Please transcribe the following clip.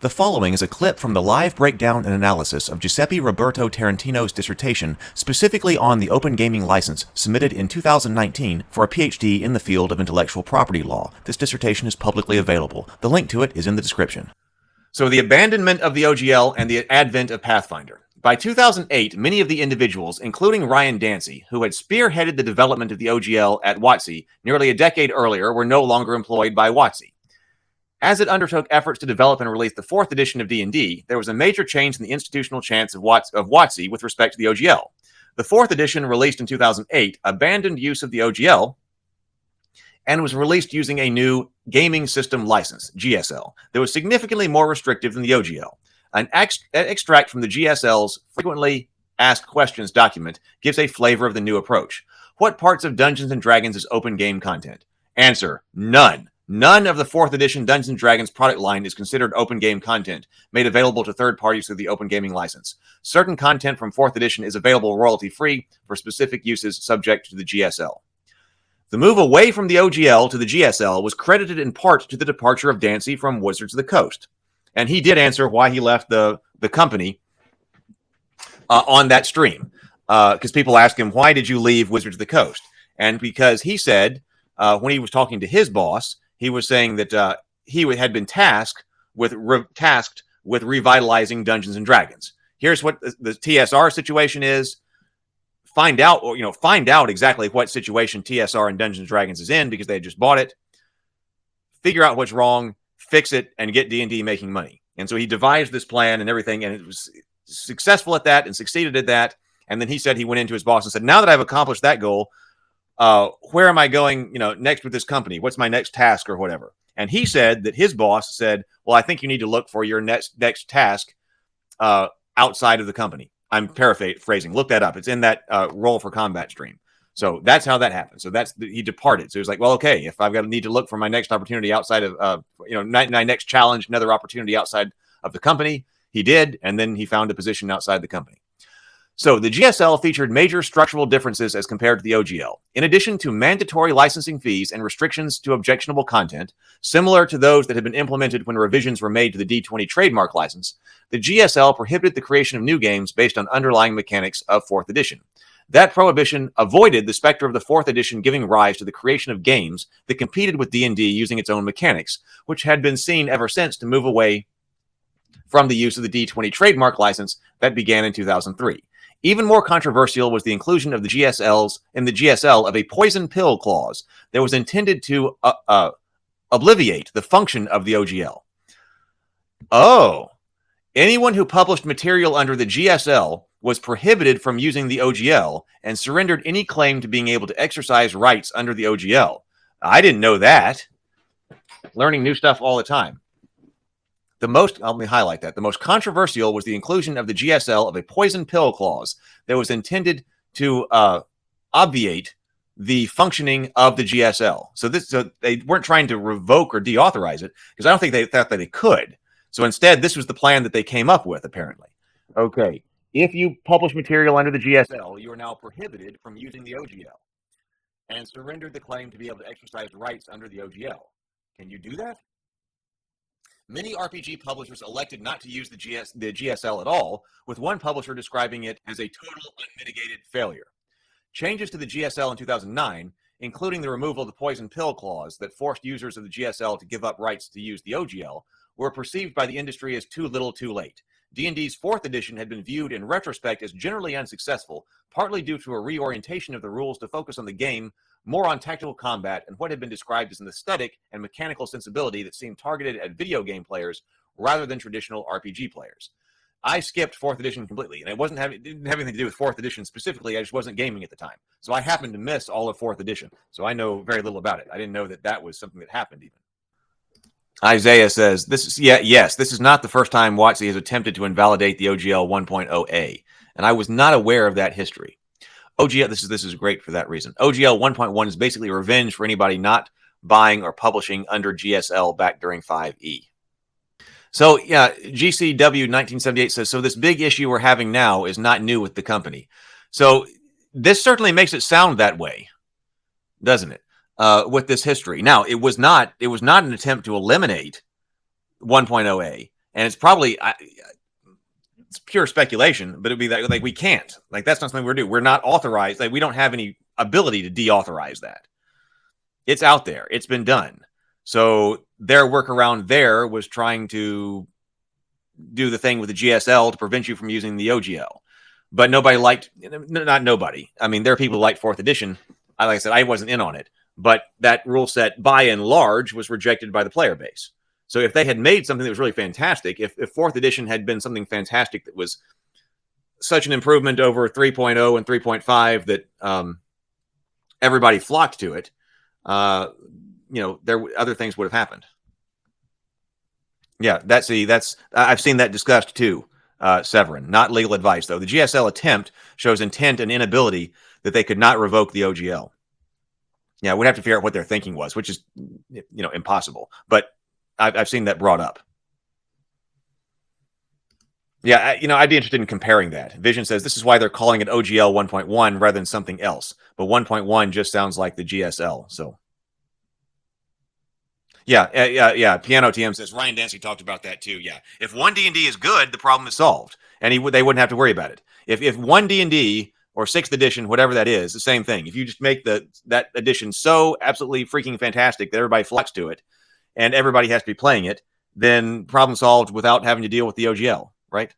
The following is a clip from the live breakdown and analysis of Giuseppe Roberto Tarantino's dissertation specifically on the Open Gaming License submitted in 2019 for a PhD in the field of intellectual property law. This dissertation is publicly available. The link to it is in the description. So the abandonment of the OGL and the advent of Pathfinder. By 2008, many of the individuals, including Ryan Dancy, who had spearheaded the development of the OGL at WotC nearly a decade earlier, were no longer employed by WotC. As it undertook efforts to develop and release the 4th edition of D&D, there was a major change in the institutional chance of WotC with respect to the OGL. The 4th edition, released in 2008, abandoned use of the OGL and was released using a new gaming system license, GSL, that was significantly more restrictive than the OGL. An extract from the GSL's Frequently Asked Questions document gives a flavor of the new approach. What parts of Dungeons & Dragons is open game content? Answer: none. None of the 4th edition Dungeons & Dragons product line is considered open game content, made available to third parties through the Open Gaming License. Certain content from 4th edition is available royalty-free for specific uses subject to the GSL. The move away from the OGL to the GSL was credited in part to the departure of Dancy from Wizards of the Coast. And he did answer why he left the company on that stream. Because people asked him, why did you leave Wizards of the Coast? And because he said, when he was talking to his boss, he was saying that he had been tasked with revitalizing Dungeons and Dragons. Here's what the TSR situation is. Find out exactly what situation TSR and Dungeons and Dragons is in because they had just bought it. Figure out what's wrong, fix it, and get D&D making money. And so he devised this plan and everything, and it was successful at that and succeeded at that. And then he said he went into his boss and said, now that I've accomplished that goal, where am I going, next with this company? What's my next task or whatever? And he said that his boss said, well, I think you need to look for your next task outside of the company. I'm paraphrasing. Look that up. It's in that Roll for Combat stream. So that's how that happened. So he departed. So he was like, well, okay, if I've got to need to look for my next opportunity outside of, my next challenge, another opportunity outside of the company, he did. And then he found a position outside the company. So the GSL featured major structural differences as compared to the OGL. In addition to mandatory licensing fees and restrictions to objectionable content, similar to those that had been implemented when revisions were made to the D20 trademark license, the GSL prohibited the creation of new games based on underlying mechanics of 4th edition. That prohibition avoided the specter of the 4th edition giving rise to the creation of games that competed with D&D using its own mechanics, which had been seen ever since to move away from the use of the D20 trademark license that began in 2003. Even more controversial was the inclusion of the GSL of a poison pill clause that was intended to obviate the function of the OGL. Oh, anyone who published material under the GSL was prohibited from using the OGL and surrendered any claim to being able to exercise rights under the OGL. I didn't know that. Learning new stuff all the time. Let me highlight that. The most controversial was the inclusion of the GSL of a poison pill clause that was intended to obviate the functioning of the GSL. So they weren't trying to revoke or deauthorize it because I don't think they thought that they could. So instead, this was the plan that they came up with, apparently. Okay. If you publish material under the GSL, you are now prohibited from using the OGL and surrendered the claim to be able to exercise rights under the OGL. Can you do that? Many RPG publishers elected not to use the GSL at all, with one publisher describing it as a total unmitigated failure. Changes to the GSL in 2009, including the removal of the poison pill clause that forced users of the GSL to give up rights to use the OGL, were perceived by the industry as too little too late. D&D's 4th edition had been viewed in retrospect as generally unsuccessful, partly due to a reorientation of the rules to focus on the game, more on tactical combat, and what had been described as an aesthetic and mechanical sensibility that seemed targeted at video game players rather than traditional RPG players. I skipped 4th edition completely, and it didn't have anything to do with 4th edition specifically. I just wasn't gaming at the time. So I happened to miss all of 4th edition. So I know very little about it. I didn't know that was something that happened even. Isaiah says, this is not the first time WotC has attempted to invalidate the OGL 1.0a, and I was not aware of that history. OGL, this is great for that reason. OGL 1.1 is basically revenge for anybody not buying or publishing under GSL back during 5e. So, yeah, GCW 1978 says, so this big issue we're having now is not new with the company. So this certainly makes it sound that way, doesn't it? With this history. Now, it was not an attempt to eliminate 1.0a. And it's probably it's pure speculation, but it'd be like we can't. Like that's not something we're doing. We're not authorized. Like we don't have any ability to deauthorize that. It's out there. It's been done. So their workaround there was trying to do the thing with the GSL to prevent you from using the OGL. But nobody liked, not nobody. I mean, there are people who liked 4th edition. Like I said, I wasn't in on it. But that rule set, by and large, was rejected by the player base. So if they had made something that was really fantastic, if 4th edition had been something fantastic that was such an improvement over 3.0 and 3.5 that everybody flocked to it, other things would have happened. Yeah, that's I've seen that discussed too, Severin. Not legal advice though. The GSL attempt shows intent and inability that they could not revoke the OGL. Yeah, we'd have to figure out what their thinking was, which is impossible. But I've seen that brought up. Yeah, I'd be interested in comparing that. Vision says this is why they're calling it OGL 1.1 rather than something else. But 1.1 just sounds like the GSL. So. Yeah. Piano TM says Ryan Dancy talked about that too. Yeah, if one D&D is good, the problem is solved, and they wouldn't have to worry about it. If one D&D or 6th edition, whatever that is, the same thing. If you just make that edition so absolutely freaking fantastic that everybody flocks to it, and everybody has to be playing it, then problem solved without having to deal with the OGL, right?